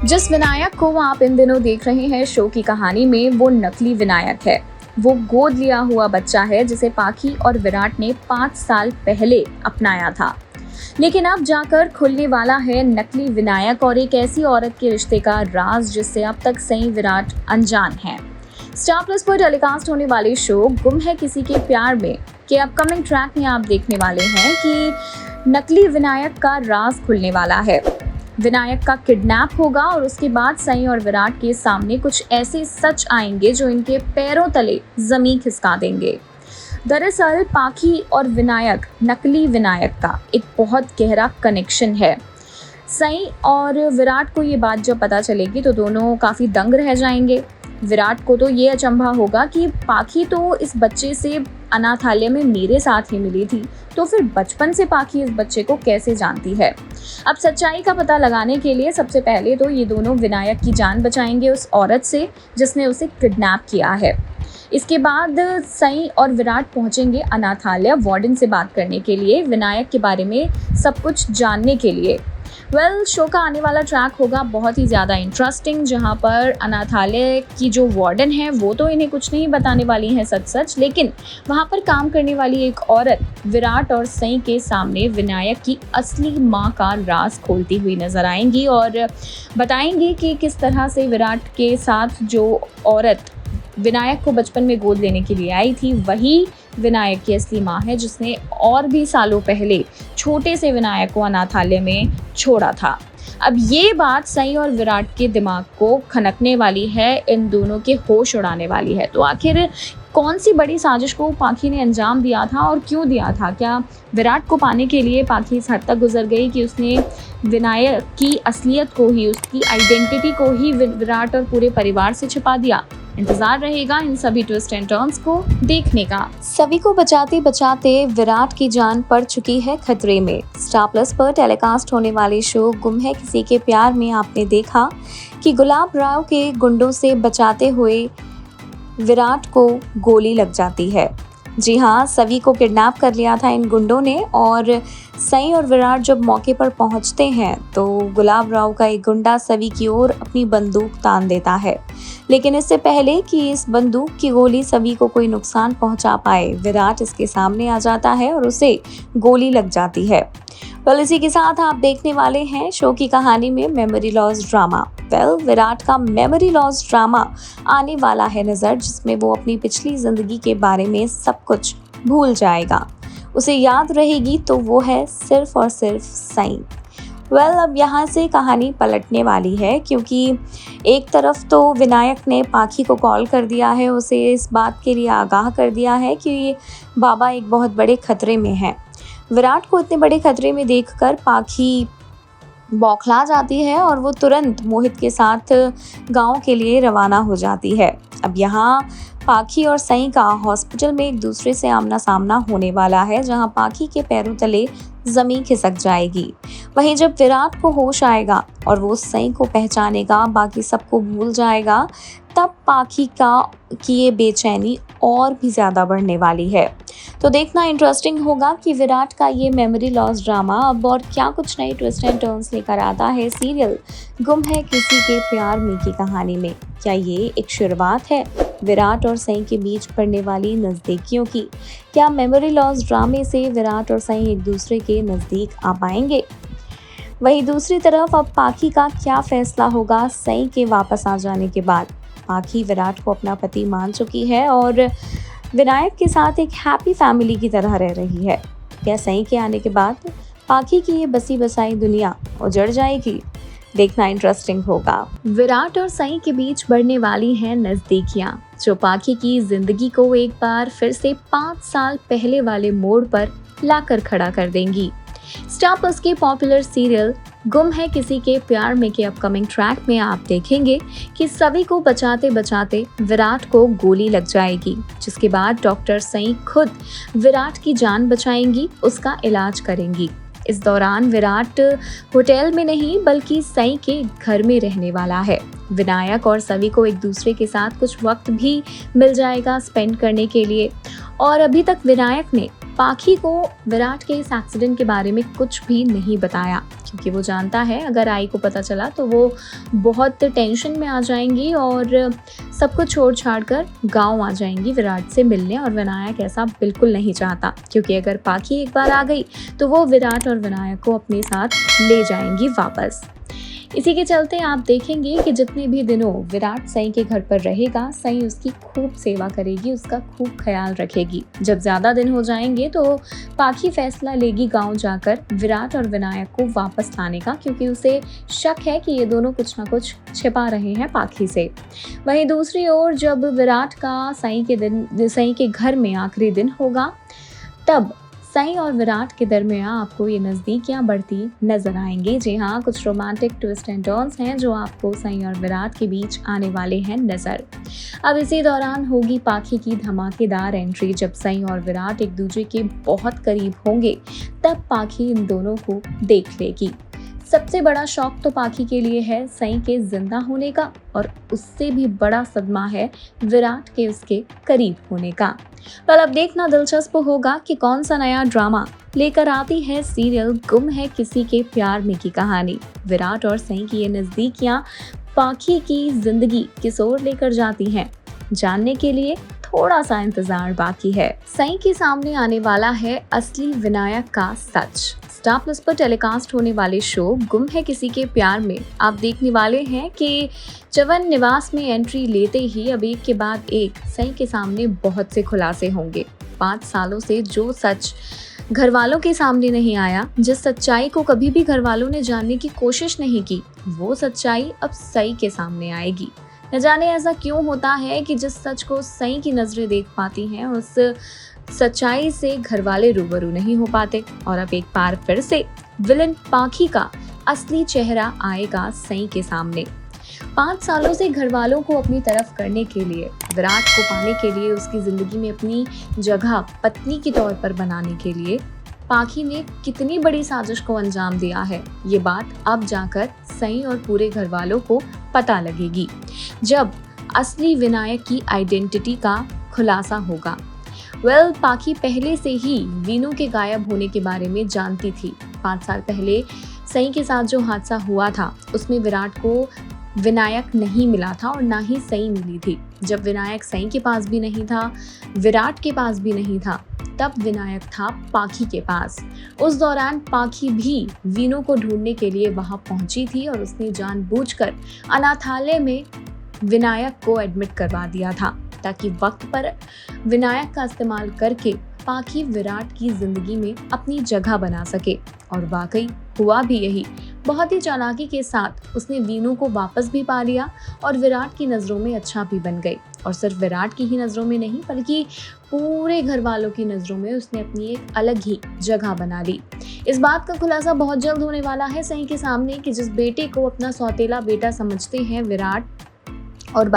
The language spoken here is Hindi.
जिस विनायक को आप इन दिनों देख रहे हैं शो की कहानी में, वो नकली विनायक है। वो गोद लिया हुआ बच्चा है जिसे पाखी और विराट ने 5 साल पहले अपनाया था। लेकिन अब जाकर खुलने वाला है नकली विनायक और एक ऐसी औरत के रिश्ते का राज जिससे अब तक सई विराट अनजान है। स्टार प्लस पर टेलीकास्ट होने वाले शो गुम है किसी के प्यार में के अपकमिंग ट्रैक में आप देखने वाले हैं कि नकली विनायक का राज खुलने वाला है। विनायक का किडनैप होगा और उसके बाद सई और विराट के सामने कुछ ऐसे सच आएंगे जो इनके पैरों तले जमीन खिसका देंगे। दरअसल पाखी और विनायक, नकली विनायक का एक बहुत गहरा कनेक्शन है। सई और विराट को ये बात जब पता चलेगी तो दोनों काफ़ी दंग रह जाएंगे। विराट को तो ये अचंभा होगा कि पाखी तो इस बच्चे से अनाथालय में मेरे साथ ही मिली थी, तो फिर बचपन से पाखी इस बच्चे को कैसे जानती है। अब सच्चाई का पता लगाने के लिए सबसे पहले तो ये दोनों विनायक की जान बचाएंगे उस औरत से जिसने उसे किडनैप किया है। इसके बाद सई और विराट पहुंचेंगे अनाथालय वार्डन से बात करने के लिए, विनायक के बारे में सब कुछ जानने के लिए। शो का आने वाला ट्रैक होगा बहुत ही ज़्यादा इंटरेस्टिंग, जहां पर अनाथालय की जो वार्डन है वो तो इन्हें कुछ नहीं बताने वाली है सच, लेकिन वहां पर काम करने वाली एक औरत विराट और सई के सामने विनायक की असली मां का राज खोलती हुई नजर आएंगी और बताएंगी कि किस तरह से विराट के साथ जो औरत विनायक को बचपन में गोद लेने के लिए आई थी वही विनायक की असली माँ है जिसने और भी सालों पहले छोटे से विनायक को अनाथालय में छोड़ा था। अब ये बात सई और विराट के दिमाग को खनकने वाली है, इन दोनों के होश उड़ाने वाली है। तो आखिर कौन सी बड़ी साजिश को पाखी ने अंजाम दिया था और क्यों दिया था? क्या विराट को पाने के लिए पाखी इस हद तक गुजर गई कि उसने विनायक की असलियत को ही, उसकी आइडेंटिटी को ही विराट और पूरे परिवार से छिपा दिया? इंतजार रहेगा इन सभी ट्विस्ट एंड टर्न्स को देखने का। सभी को बचाते बचाते विराट की जान पड़ चुकी है खतरे में। स्टार प्लस पर टेलीकास्ट होने वाले शो गुम है किसी के प्यार में आपने देखा कि गुलाब राव के गुंडों से बचाते हुए विराट को गोली लग जाती है। जी हाँ, सभी को किडनैप कर लिया था इन गुंडों ने और सई और विराट जब मौके पर पहुंचते हैं तो गुलाब राव का एक गुंडा सभी की ओर अपनी बंदूक तान देता है। लेकिन इससे पहले कि इस बंदूक की गोली सभी को कोई नुकसान पहुंचा पाए, विराट इसके सामने आ जाता है और उसे गोली लग जाती है। इसी के साथ आप देखने वाले हैं शो की कहानी में मेमोरी लॉस ड्रामा। विराट का मेमोरी लॉस ड्रामा आने वाला है नजर, जिसमें वो अपनी पिछली जिंदगी के बारे में सब कुछ भूल जाएगा। उसे याद रहेगी तो वो है सिर्फ और सिर्फ सई। अब यहाँ से कहानी पलटने वाली है, क्योंकि एक तरफ तो विनायक ने पाखी को कॉल कर दिया है, उसे इस बात के लिए आगाह कर दिया है कि बाबा एक बहुत बड़े खतरे में हैं। विराट को इतने बड़े खतरे में देखकर पाखी बौखला जाती है और वो तुरंत मोहित के साथ गांव के लिए रवाना हो जाती है। अब यहाँ पाखी और सई का हॉस्पिटल में एक दूसरे से आमना सामना होने वाला है, जहां पाखी के पैरों तले जमीन खिसक जाएगी। वहीं जब विराट को होश आएगा और वो सई को पहचानेगा, बाकी सबको भूल जाएगा, तब पाखी की ये बेचैनी और भी ज़्यादा बढ़ने वाली है। तो देखना इंटरेस्टिंग होगा कि विराट का ये मेमोरी लॉस ड्रामा अब और क्या कुछ नए ट्विस्ट एंड टर्न्स लेकर आता है सीरियल गुम है किसी के प्यार में की कहानी में। क्या ये एक शुरुआत है विराट और सई के बीच बढ़ने वाली नज़दीकियों की? क्या मेमोरी लॉस ड्रामे से विराट और सई एक दूसरे के नज़दीक आ पाएंगे? वहीं दूसरी तरफ अब पाखी का क्या फैसला होगा सई के वापस आ जाने के बाद? पाखी विराट को अपना पति मान चुकी है और विनायक के साथ एक हैप्पी फैमिली की तरह रह रही है। क्या सई के आने के बाद पाखी की ये बसी बसाई दुनिया उजड़ जाएगी? देखना इंटरेस्टिंग होगा। विराट और सई के बीच बढ़ने वाली हैं नजदीकियां, जो पाखी की जिंदगी को एक बार फिर से 5 साल पहले वाले मोड़ पर लाकर खड़ा कर देंगी। स्टार प्लस के पॉपुलर सीरियल गुम है किसी के प्यार में के अपकमिंग ट्रैक में आप देखेंगे कि सभी को बचाते बचाते विराट को गोली लग जाएगी, जिसके बाद डॉक्टर सई खुद विराट की जान बचाएंगी, उसका इलाज करेंगी। इस दौरान विराट होटल में नहीं बल्कि सई के घर में रहने वाला है। विनायक और सभी को एक दूसरे के साथ कुछ वक्त भी मिल जाएगा स्पेंड करने के लिए। और अभी तक विनायक ने पाखी को विराट के इस एक्सीडेंट के बारे में कुछ भी नहीं बताया, क्योंकि वो जानता है अगर आई को पता चला तो वो बहुत टेंशन में आ जाएंगी और सब कुछ छोड़ छाड़ कर गाँव आ जाएंगी विराट से मिलने। और विनायक ऐसा बिल्कुल नहीं चाहता, क्योंकि अगर पाखी एक बार आ गई तो वो विराट और विनायक को अपने साथ ले जाएंगी वापस। इसी के चलते आप देखेंगे कि जितने भी दिनों विराट सई के घर पर रहेगा, सई उसकी खूब सेवा करेगी, उसका खूब ख्याल रखेगी। जब ज़्यादा दिन हो जाएंगे तो पाखी फैसला लेगी गांव जाकर विराट और विनायक को वापस लाने का, क्योंकि उसे शक है कि ये दोनों कुछ ना कुछ छिपा रहे हैं पाखी से। वहीं दूसरी ओर जब विराट का सई के घर में आखिरी दिन होगा, तब सई और विराट के दरमियान आपको ये नज़दीकियाँ बढ़ती नजर आएंगी। जी हाँ, कुछ रोमांटिक ट्विस्ट एंड टर्न्स हैं जो आपको सई और विराट के बीच आने वाले हैं नजर। अब इसी दौरान होगी पाखी की धमाकेदार एंट्री। जब सई और विराट एक दूसरे के बहुत करीब होंगे, तब पाखी इन दोनों को देख लेगी। सबसे बड़ा शौक तो पाखी के लिए है सई के जिंदा होने का, और उससे भी बड़ा सदमा है विराट के उसके करीब होने का। पर अब देखना दिलचस्प होगा कि कौन सा नया ड्रामा लेकर आती है सीरियल गुम है किसी के प्यार में की कहानी। विराट और सई की ये नजदीकियां पाखी की जिंदगी किस ओर लेकर जाती हैं, जानने के लिए थोड़ा सा इंतजार बाकी है। सई के सामने आने वाला है असली विनायक का सच। स्टार प्लस पर टेलीकास्ट होने वाले शो गुम है किसी के प्यार में आप देखने वाले हैं कि चवन निवास में एंट्री लेते ही अब एक के बाद एक सई के सामने बहुत से खुलासे होंगे। 5 सालों से जो सच घर वालों के सामने नहीं आया, जिस सच्चाई को कभी भी घर वालों ने जानने की कोशिश नहीं की, वो सच्चाई अब सई के सामने आएगी। न जाने ऐसा क्यों होता है कि जिस सच को सई की नजरें देख पाती हैं, उस सच्चाई से घर वाले रूबरू नहीं हो पाते। और अब एक बार फिर से विलन पाखी का असली चेहरा आएगा सई के सामने। 5 सालों से घर वालों को अपनी तरफ करने के लिए, विराट को पाने के लिए, उसकी जिंदगी में अपनी जगह पत्नी के तौर पर बनाने के लिए पाखी ने कितनी बड़ी साजिश को अंजाम दिया है, ये बात अब जाकर सई और पूरे घर वालों को पता लगेगी, जब असली विनायक की आइडेंटिटी का खुलासा होगा। पाखी पहले से ही वीनू के गायब होने के बारे में जानती थी। 5 साल पहले सई के साथ जो हादसा हुआ था, उसमें विराट को विनायक नहीं मिला था और ना ही सई मिली थी। जब विनायक सई के पास भी नहीं था, विराट के पास भी नहीं था, तब विनायक था पाखी के पास। उस दौरान पाखी भी वीनू को ढूंढने के लिए वहां पहुंची थी और उसने जानबूझकर अनाथालय में विनायक को एडमिट करवा दिया था, ताकि वक्त पर विनायक का इस्तेमाल करके पाखी विराट की जिंदगी में अपनी जगह बना सके। और वाकई हुआ भी यही। बहुत ही चालाकी के साथ उसने वीनू को वापस भी पा लिया और विराट की नज़रों में अच्छा भी बन गई। और सिर्फ विराट की ही नज़रों में नहीं, बल्कि पूरे घर वालों की नज़रों में उसने अपनी एक अलग ही जगह बना ली। इस बात का खुलासा बहुत जल्द होने वाला है सई के सामने कि जिस बेटे को अपना सौतेला बेटा समझते हैं विराट और